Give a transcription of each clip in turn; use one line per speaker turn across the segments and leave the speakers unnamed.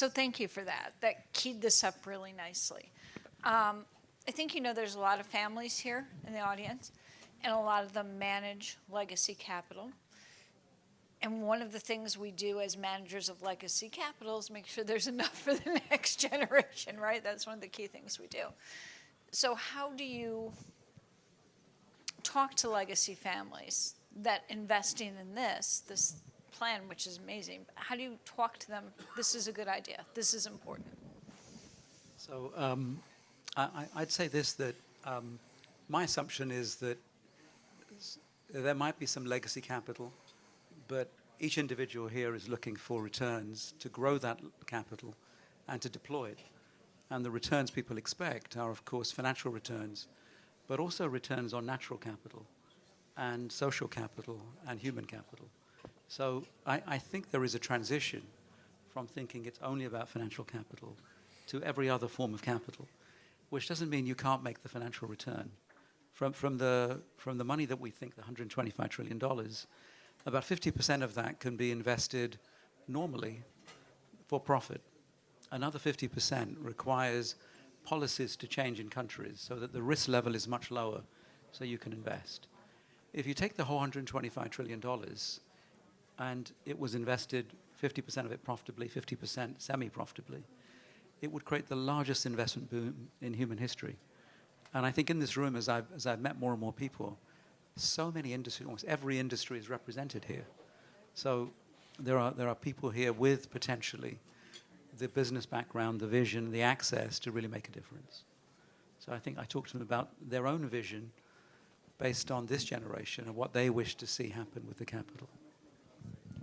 So thank you for that. That keyed this up really nicely. I think there's a lot of families here in the audience, and a lot of them manage legacy capital. And one of the things we do as managers of legacy capital is make sure there's enough for the next generation, right? That's one of the key things we do. So how do you talk to legacy families that investing in this plan, which is amazing, how do you talk to them, this is a good idea, this is important?
So I'd say this, that my assumption is that there might be some legacy capital, but each individual here is looking for returns to grow that capital and to deploy it. And the returns people expect are, of course, financial returns, but also returns on natural capital and social capital and human capital. So I think there is a transition from thinking it's only about financial capital to every other form of capital, which doesn't mean you can't make the financial return. From the money that we think, the $125 trillion, about 50% of that can be invested normally for profit. Another 50% requires policies to change in countries so that the risk level is much lower so you can invest. If you take the whole $125 trillion and it was invested 50% of it profitably, 50% semi-profitably, it would create the largest investment boom in human history. And I think in this room, as I've met more and more people, so many industries, almost every industry is represented here. So there are people here with potentially the business background, the vision, the access to really make a difference. So I think I talked to them about their own vision based on this generation and what they wish to see happen with the capital.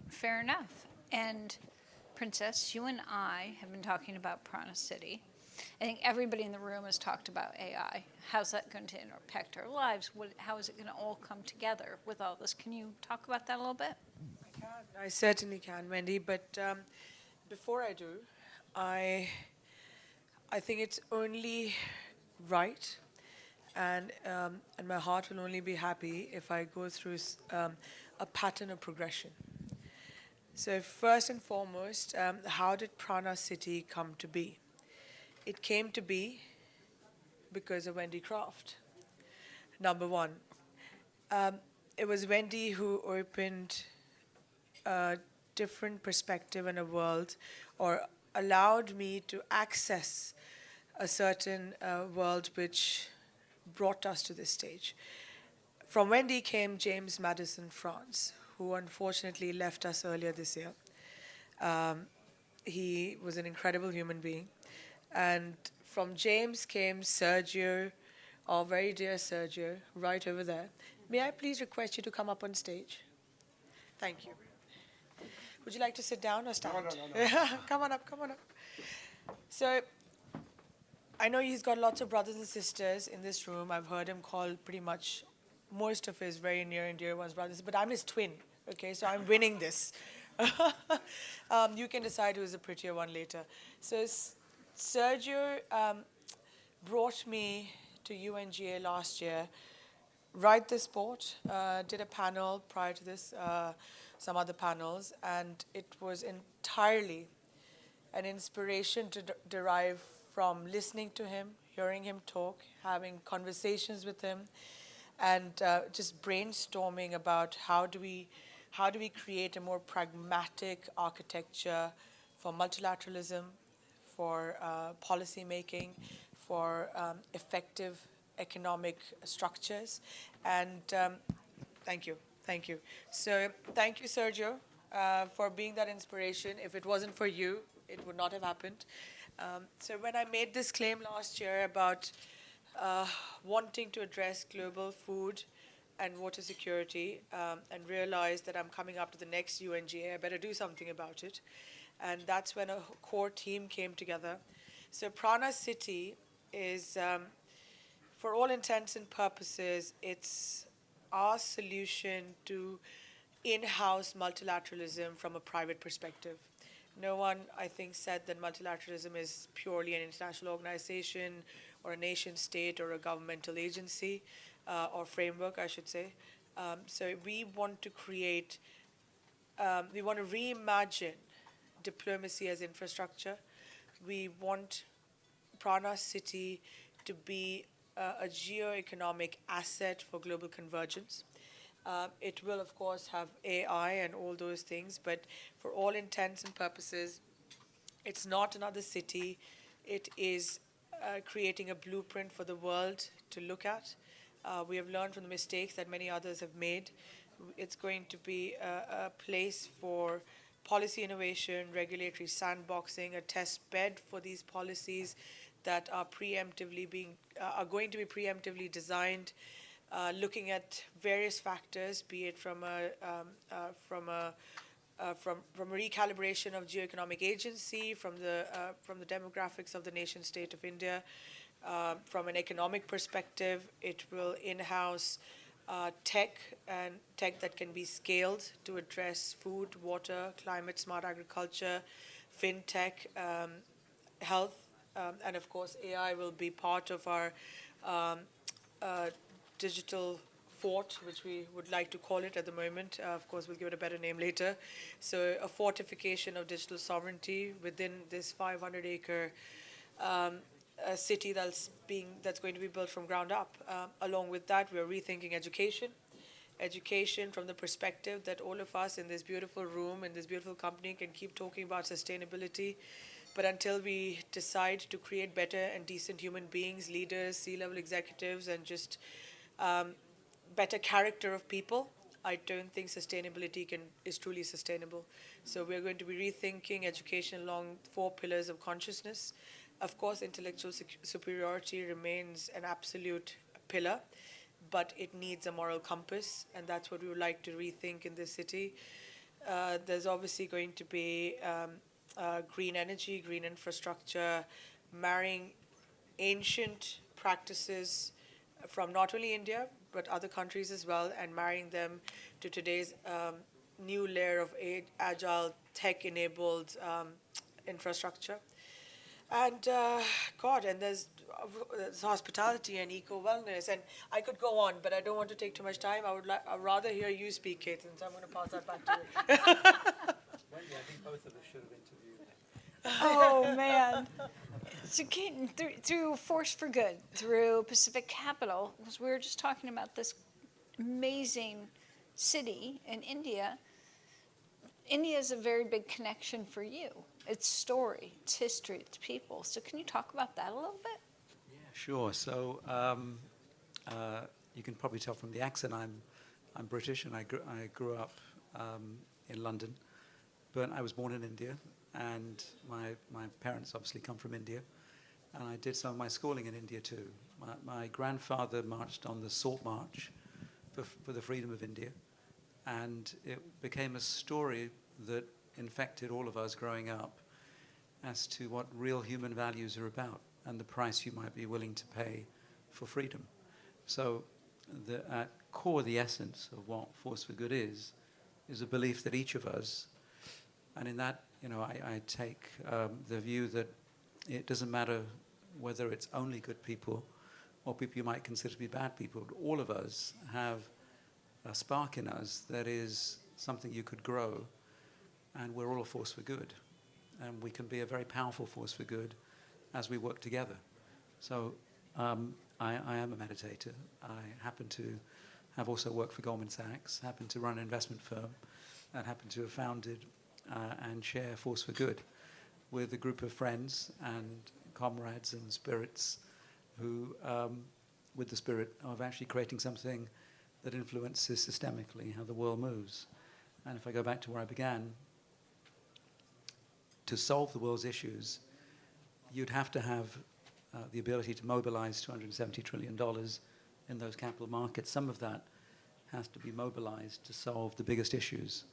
Fair enough. And Princess, you and I have been talking about Prana City. I think everybody in the room has talked about AI. How's that going to impact our lives? How is it going to all come together with all this? Can you talk about that a little bit?
I can. I certainly can, Wendy. But before I do, I think it's only right, and my heart will only be happy if I go through a pattern of progression. So first and foremost, how did Prana City come to be? It came to be because of Wendy Craft. Number one, it was Wendy who opened a different perspective in a world, or allowed me to access a certain world which brought us to this stage. From Wendy came James Madison France, who unfortunately left us earlier this year. He was an incredible human being. And from James came Sergio, our very dear Sergio, right over there. May I please request you to come up on stage? Thank you. Would you like to sit down or stand? No. Come on up. So I know he's got lots of brothers and sisters in this room. I've heard him call pretty much most of his very near and dear ones brothers, but I'm his twin, okay? So I'm winning this. You can decide who's the prettier one later. So Sergio brought me to UNGA last year, right this sport, did a panel prior to this, some other panels, and it was entirely an inspiration to derive from listening to him, hearing him talk, having conversations with him, and just brainstorming about how do we create a more pragmatic architecture for multilateralism, for policy making, for effective economic structures. And thank you. So thank you, Sergio, for being that inspiration. If it wasn't for you, it would not have happened. So when I made this claim last year about wanting to address global food and water security, and realized that I'm coming up to the next UNGA, I better do something about it. And that's when a core team came together. So Prana City is, for all intents and purposes, it's our solution to in-house multilateralism from a private perspective. No one, I think, said that multilateralism is purely an international organization or a nation state or a governmental agency, or framework, I should say. So we want to create, we want to reimagine diplomacy as infrastructure, we want Prana City to be a geo-economic asset for global convergence. It will, of course, have AI and all those things, but for all intents and purposes, it's not another city. It is creating a blueprint for the world to look at. We have learned from the mistakes that many others have made. It's going to be a place for policy innovation, regulatory sandboxing, a test bed for these policies that are are going to be preemptively designed, looking at various factors, be it from a recalibration of geoeconomic agency, from the demographics of the nation state of India, from an economic perspective. It will in-house tech that can be scaled to address food, water, climate, smart agriculture, fintech, health, and of course AI will be part of our digital fort, which we would like to call it at the moment. Of course, we'll give it a better name later. So a fortification of digital sovereignty within this 500-acre city that's going to be built from ground up. Along with that, we're rethinking education from the perspective that all of us in this beautiful room, in this beautiful company, can keep talking about sustainability. But until we decide to create better and decent human beings, leaders, C-level executives, and just better character of people, I don't think sustainability is truly sustainable. So we're going to be rethinking education along 4 pillars of consciousness. Of course, intellectual superiority remains an absolute pillar, but it needs a moral compass, and that's what we would like to rethink in this city. There's obviously going to be green energy, green infrastructure, marrying ancient practices from not only India, but other countries as well, and marrying them to today's new layer of agile, tech-enabled infrastructure. And and there's hospitality and eco-wellness, and I could go on, but I don't want to take too much time. I'd rather hear you speak, Ketan, so I'm going to pass that back to you.
Wendy, I think both of us should have interviewed.
Oh, man. So, Ketan, through Force for Good, through Pacific Capital, because we were just talking about this amazing city in India. India is a very big connection for you. Its story, its history, its people. So can you talk about that a little bit?
Yeah, sure. So you can probably tell from the accent I'm British, and I grew up in London, but I was born in India, and my parents obviously come from India, and I did some of my schooling in India too. My grandfather marched on the Salt March for the freedom of India, and it became a story that infected all of us growing up as to what real human values are about and the price you might be willing to pay for freedom. So at core, the essence of what Force for Good is a belief that each of us, and in that, I take the view that it doesn't matter whether it's only good people or people you might consider to be bad people, but all of us have a spark in us that is something you could grow, and we're all a force for good. And we can be a very powerful force for good as we work together. So I am a meditator. I happen to have also worked for Goldman Sachs, happen to run an investment firm, and happen to have founded and share Force for Good with a group of friends and comrades and spirits who, with the spirit of actually creating something that influences systemically how the world moves. And if I go back to where I began, to solve the world's issues, you'd have to have the ability to mobilize $270 trillion in those capital markets. Some of that has to be mobilized to solve the biggest issues.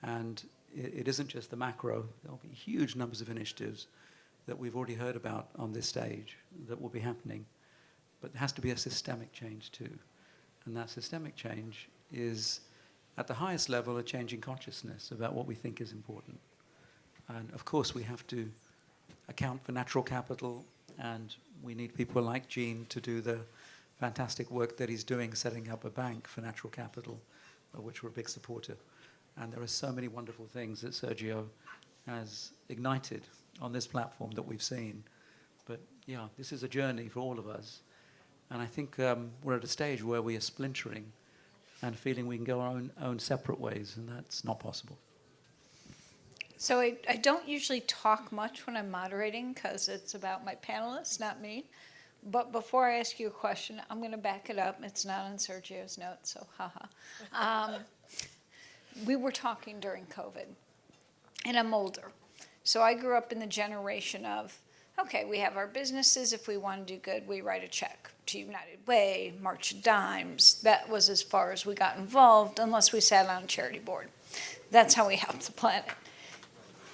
And it isn't just the macro. There'll be huge numbers of initiatives that we've already heard about on this stage that will be happening. But there has to be a systemic change too. And that systemic change is, at the highest level, a change in consciousness about what we think is important. And of course, we have to account for natural capital, and we need people like Gene to do the fantastic work that he's doing, setting up a bank for natural capital, of which we're a big supporter. And there are so many wonderful things that Sergio has ignited on this platform that we've seen. But yeah, this is a journey for all of us. And I think we're at a stage where we are splintering and feeling we can go our own separate ways, and that's not possible.
So I don't usually talk much when I'm moderating because it's about my panelists, not me. But before I ask you a question, I'm going to back it up. It's not on Sergio's notes, so haha. We were talking during COVID, and I'm older. So I grew up in the generation of, okay, we have our businesses. If we want to do good, we write a check to United Way, March of Dimes. That was as far as we got involved, unless we sat on a charity board. That's how we helped the planet.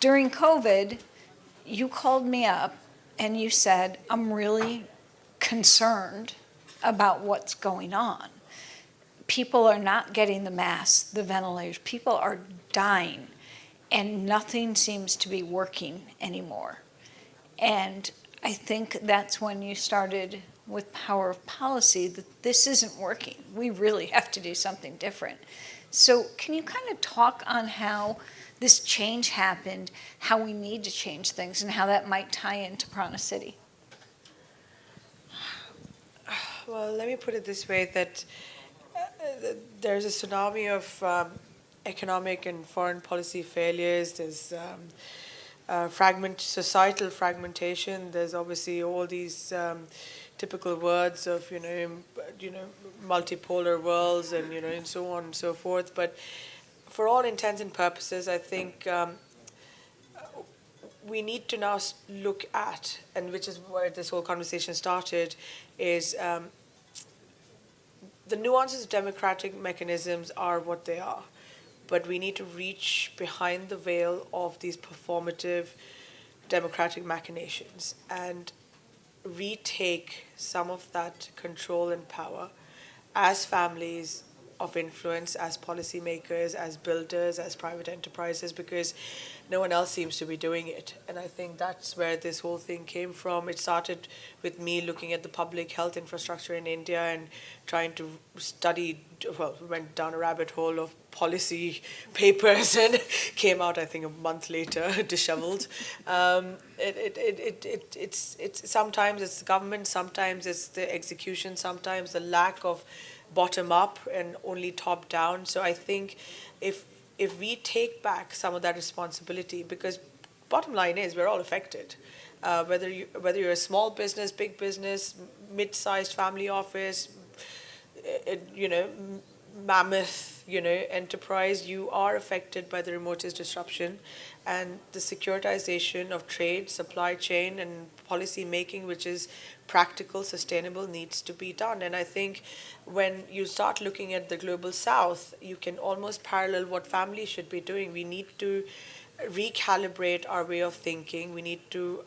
During COVID, you called me up and you said, I'm really concerned about what's going on. People are not getting the masks, the ventilators. People are dying, and nothing seems to be working anymore. And I think that's when you started with Power of Policy, that this isn't working. We really have to do something different. So can you kind of talk on how this change happened, how we need to change things, and how that might tie into Prana City?
Well, let me put it this way, that there's a tsunami of economic and foreign policy failures. There's societal fragmentation. There's obviously all these typical words of, multipolar worlds and, and so on and so forth. But for all intents and purposes, I think we need to now look at, and which is where this whole conversation started, is the nuances of democratic mechanisms are what they are. But we need to reach behind the veil of these performative democratic machinations and retake some of that control and power as families of influence, as policymakers, as builders, as private enterprises, because no one else seems to be doing it. And I think that's where this whole thing came from. It started with me looking at the public health infrastructure in India and trying to study, went down a rabbit hole of policy papers and came out, I think, a month later, disheveled. It's sometimes it's the government, sometimes it's the execution, sometimes the lack of bottom up and only top down. So I think if we take back some of that responsibility, because bottom line is we're all affected, whether you're a small business, big business, mid-sized family office, mammoth, enterprise, you are affected by the remotest disruption, and the securitization of trade, supply chain, and policy making, which is practical, sustainable, needs to be done. And I think when you start looking at the global south, you can almost parallel what families should be doing. We need to recalibrate our way of thinking. We need to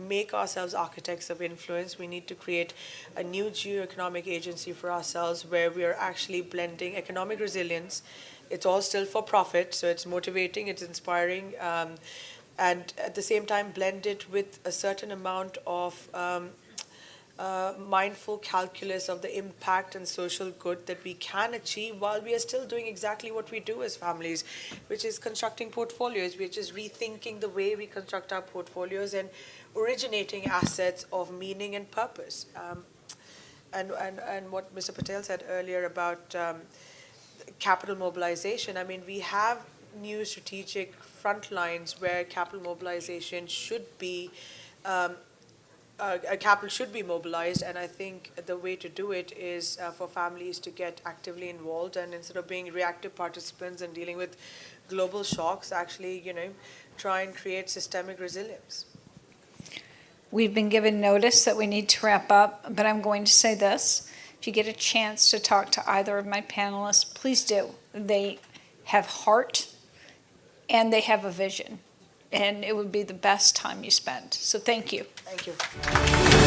make ourselves architects of influence. We need to create a new geo-economic agency for ourselves where we are actually blending economic resilience. It's all still for profit, so it's motivating, it's inspiring, and at the same time blend it with a certain amount of mindful calculus of the impact and social good that we can achieve while we are still doing exactly what we do as families, which is constructing portfolios, which is rethinking the way we construct our portfolios and originating assets of meaning and purpose. And what Mr. Patel said earlier about capital mobilization, I mean, we have new strategic front lines where capital mobilization should be capital should be mobilized, and I think the way to do it is for families to get actively involved, and instead of being reactive participants and dealing with global shocks, actually, try and create systemic resilience.
We've been given notice that we need to wrap up, but I'm going to say this. If you get a chance to talk to either of my panelists, please do. They have heart and they have a vision, and it would be the best time you spend. So thank you.
Thank you.